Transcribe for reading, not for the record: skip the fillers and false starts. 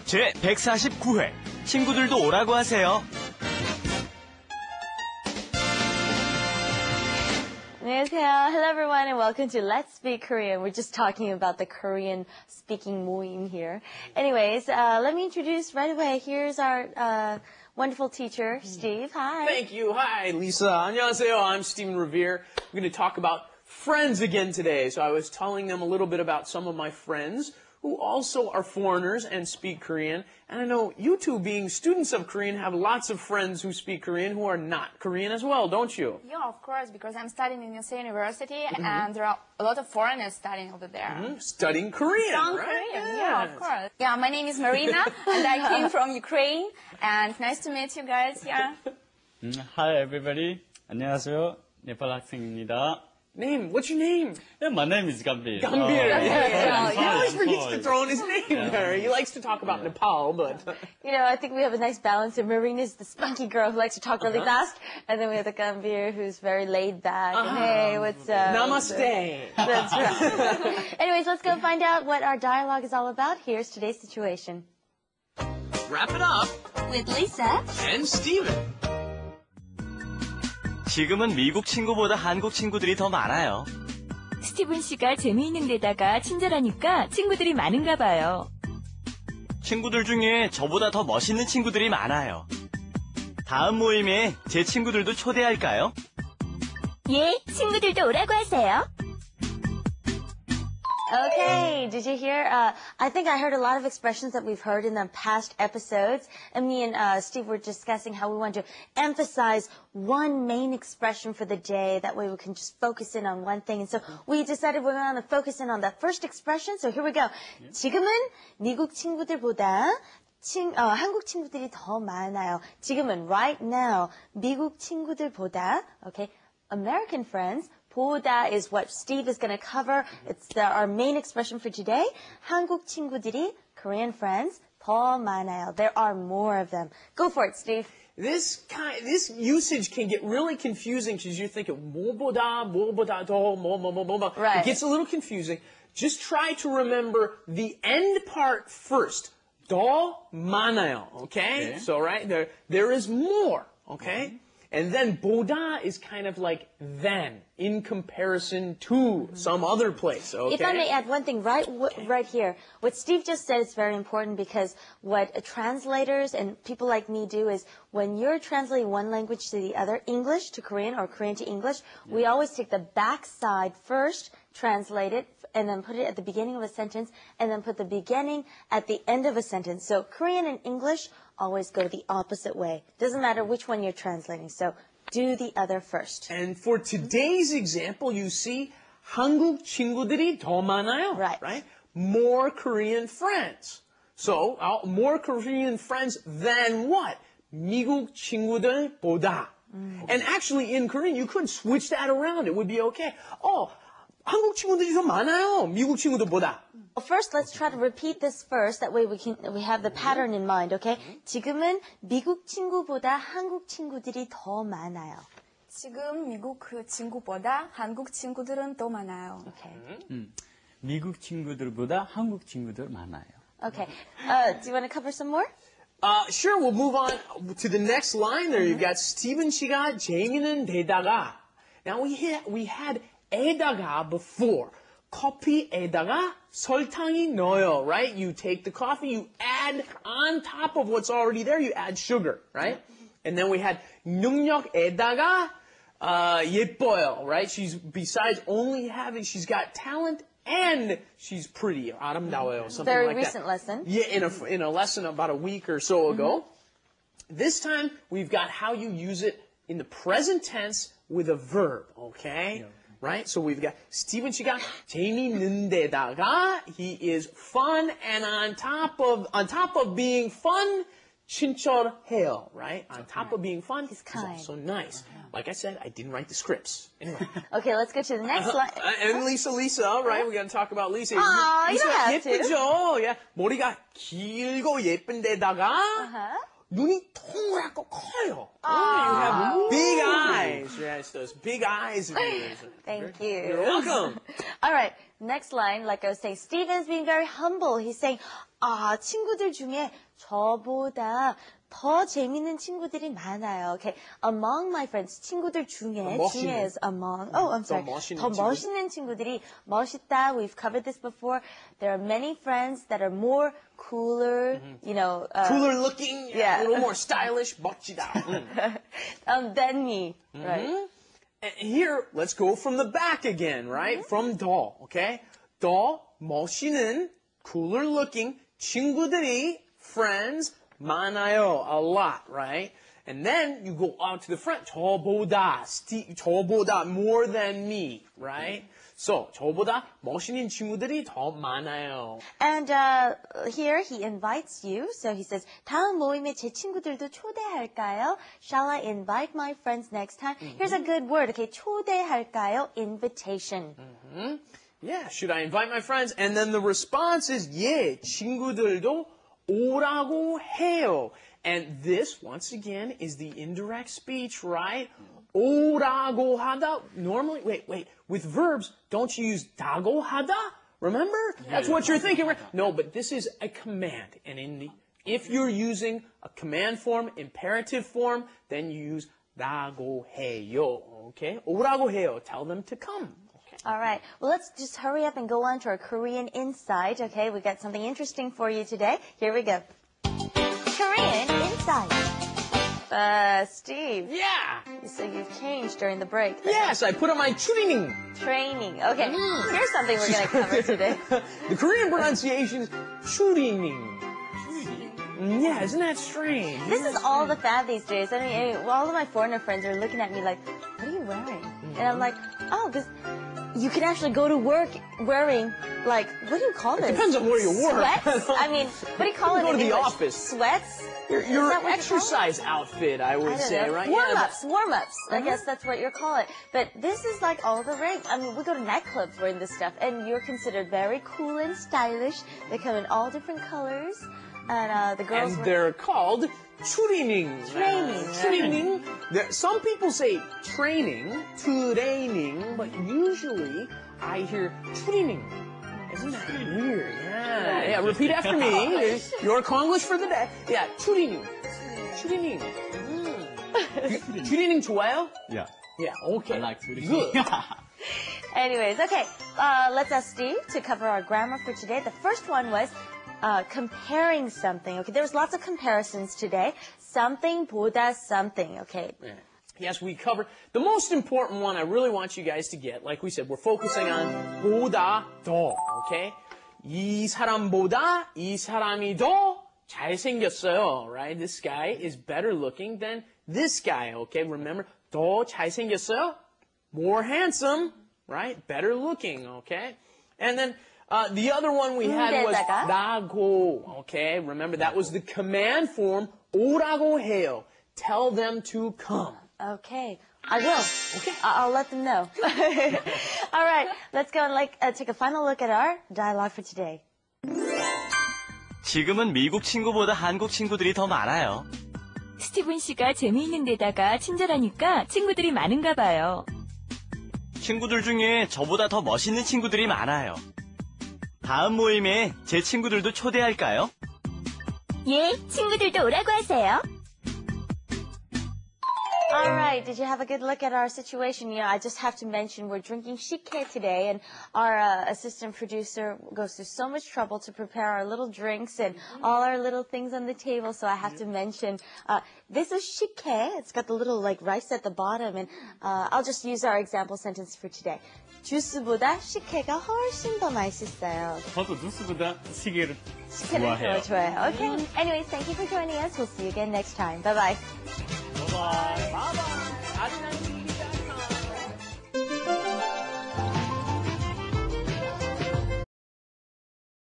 제 149회 친구들도 오라고 하세요. 안녕하세요. Hello everyone and welcome to Let's Speak Korean. We're just talking about the Korean speaking 모임 here. Anyways, let me introduce right away. Here's our wonderful teacher, Steve. Hi. Thank you. Hi, Lisa. 안녕하세요. I'm Stephen Revere. We're going to talk about friends again today. So I was telling them a little bit about some of my friends who also are foreigners and speak Korean. And I know you two, being students of Korean, have lots of friends who speak Korean who are not Korean as well, don't you? Yeah, of course, because I'm studying in Yonsei University, and there are a lot of foreigners studying over there. Studying Korean, From right? Korean, Yes. yeah, of course. Yeah, my name is Marina, and I came from Ukraine, and nice to meet you guys. Yeah. Hi everybody. 안녕하세요. 네팔 학생입니다. Name, what's your name? Yeah, my name is Gambir. Gambir. Yeah. He always forgets to throw in his name there. He likes to talk about Nepal, but... You know, I think we have a nice balance. And Marina's the spunky girl who likes to talk really fast. And then we have the Gambir who's very laid back. And hey, what's up? Namaste. That's right. Anyways, let's go find out what our dialogue is all about. Here's today's situation. Wrap it up. With Lisa. And Steven. 지금은 미국 친구보다 한국 친구들이 더 많아요. 스티븐 씨가 재미있는 데다가 친절하니까 친구들이 많은가 봐요. 친구들 중에 저보다 더 멋있는 친구들이 많아요. 다음 모임에 제 친구들도 초대할까요? 예, 친구들도 오라고 하세요. Okay, did you hear? I think I heard a lot of expressions that we've heard in the past episodes. And me and Steve were discussing how we want to emphasize one main expression for the day. That way we can just focus in on one thing. And so we decided we want to focus in on the first expression. So here we go. 지금은 미국 친구들보다 한국 친구들이 더 많아요. 지금은 right now 미국 친구들보다, okay, American friends. 보다 is what Steve is going to cover. It's our main expression for today. 한국 친구들이, Korean friends, 더 많아요. There are more of them. Go for it, Steve. This usage can get really confusing because you're thinking 뭐보다 더 Right. It gets a little confusing. Just try to remember the end part first. 더 많아요. Okay? So right there is more. Okay? And then 보다 is kind of like then, in comparison to some other place, okay? If I may add one thing right here. What Steve just said is very important because what translators and people like me do is when you're translating one language to the other, English to Korean or Korean to English, we always take the back side first, translate it, and then put it at the beginning of a sentence, and then put the beginning at the end of a sentence. So Korean and English always go the opposite way. Doesn't matter which one you're translating. So do the other first. And for today's example, you see 한국 친구들이 더 많아요. Right. More Korean friends. So, more Korean friends than what? 미국 친구들보다. And actually, in Korean, you could switch that around. It would be okay. 한국 친구들이 더 많아요. 미국 친구들보다. Well, first, let's try to repeat this first. That way we have the pattern in mind, okay? 지금은 미국 친구보다 한국 친구들이 더 많아요. 지금 미국 친구보다 한국 친구들은 더 많아요. Okay. 미국 친구들보다 한국 친구들 많아요. Okay. Do you want to cover some more? Sure, we'll move on to the next line there. You've got 스티븐 씨가 재미있는 데다가. Now we had 에다가 before. 커피에다가 설탕이 넣어요, right? You take the coffee, you add on top of what's already there, you add sugar, right? And then we had 능력에다가 예뻐요, right? Besides only she's got talent and she's pretty, 아름다워요, something Very like recent that. lesson. Yeah, in a lesson about a week or so ago. This time, we've got how you use it in the present tense with a verb, okay? Yeah. Right? So we've got 스티븐 씨가 재미있는 데다가 he is fun, and on top of being fun, 친절해요, right? On top of being fun, he's kind. also nice. Like I said, I didn't write the scripts. Anyway. Okay, let's go to the next line. And Lisa, right? We got to talk about Lisa. Aw, you don't have to. 예쁘죠? Yeah. 머리가 길고 예쁜 데다가 눈이 동그랗고 커요. You have big eyes. Yes, those big eyes of yours. Thank you. You're welcome. All right, next line, like I was saying, Steven's being very humble. He's saying, 친구들 중에 저보다 더 재밌는 친구들이 많아요. Okay, among my friends, 친구들 중에, 멋있는. 중에 is among. Oh, I'm sorry. 더 멋있는 친구들이, 멋있다, we've covered this before. There are many friends that are more cooler, you know. Cooler looking, yeah. a little more stylish, 멋지다. Than me, right? And here, let's go from the back again, right? From 더, okay? 더 멋있는, cooler looking 친구들이, friends, 많아요, a lot, right? And then you go out to the front, 저보다, 저보다, more than me, right? So, 저보다 멋있는 친구들이 더 많아요. And here he invites you. So he says, 다음 모임에 제 친구들도 초대할까요? Shall I invite my friends next time? Here's a good word. Okay, 초대할까요? Invitation. Yeah, should I invite my friends? And then the response is, 예, 친구들도 오라고 해요. And this, once again, is the indirect speech, right? 오라고 하다. Normally, wait. With verbs, don't you use 다고 하다? Remember? That's what you're thinking, right? No, but this is a command. And if you're using a command form, imperative form, then you use 다고 해요. Okay? 오라고 해요. Tell them to come. All right. Well, let's just hurry up and go on to our Korean Insight. Okay, we got something interesting for you today. Here we go. Korean Insight. Steve. Yeah. So you've changed during the break. Yes, I put on my training. Training. Okay. Here's something we're going to cover today. The Korean pronunciation is 추리닝. Yeah, isn't that strange? This is all the fad these days. I mean, all of my foreigner friends are looking at me like, what are you wearing? And I'm like, oh, this... You can actually go to work wearing, like, what do you call this? Depends on where you work. Sweats? I mean, what do you call it go in to the English? office. Sweats? Your Is that what you call it? exercise outfit, I would I don't say, know. right? Warm-ups. I guess that's what you call it. But this is like all the rage. I mean, we go to nightclubs wearing this stuff, and you're considered very cool and stylish. They come in all different colors, and the girls And wear... they're called training. Training. Some people say training, but usually I hear training. Isn't that weird? Yeah. Repeat after me. Your Konglish for the day. Yeah, training. training 좋아요? Yeah. Yeah, okay. I like training. Good. Anyways, okay. Let's ask Steve to cover our grammar for today. The first one was comparing something. Okay, there was lots of comparisons today. Something 보다 something. Okay. Yes, we covered the most important one I really want you guys to get. Like we said, we're focusing on 보다 더. Okay? 이 사람보다 이 사람이 더 잘생겼어요. Right? This guy is better looking than this guy. Okay? Remember, 더 잘생겼어요? More handsome. Right? Better looking. Okay? And then the other one we had was 라고. Okay? Remember, that was the command form. 오라고 해요. Tell them to come. Okay, I will. Okay. I'll let them know. All right, let's go and take a final look at our dialogue for today. 지금은 미국 친구보다 한국 친구들이 더 많아요. 스티븐 씨가 재미있는 데다가 친절하니까 친구들이 많은가 봐요. 친구들 중에 저보다 더 멋있는 친구들이 많아요. 다음 모임에 제 친구들도 초대할까요? 예, 친구들도 오라고 하세요. All right, did you have a good look at our situation? You know, I just have to mention we're drinking shike today, and our assistant producer goes through so much trouble to prepare our little drinks and all our little things on the table, so I have to mention this is shike. It's got the little rice at the bottom, and I'll just use our example sentence for today. 주스보다 식혜가 훨씬 더 맛있어요. 저도 뉴스보다 시계를 식혜를 좋아해요. Okay. Anyways, thank you for joining us. We'll see you again next time. Bye-bye. Bye-bye. Bye-bye.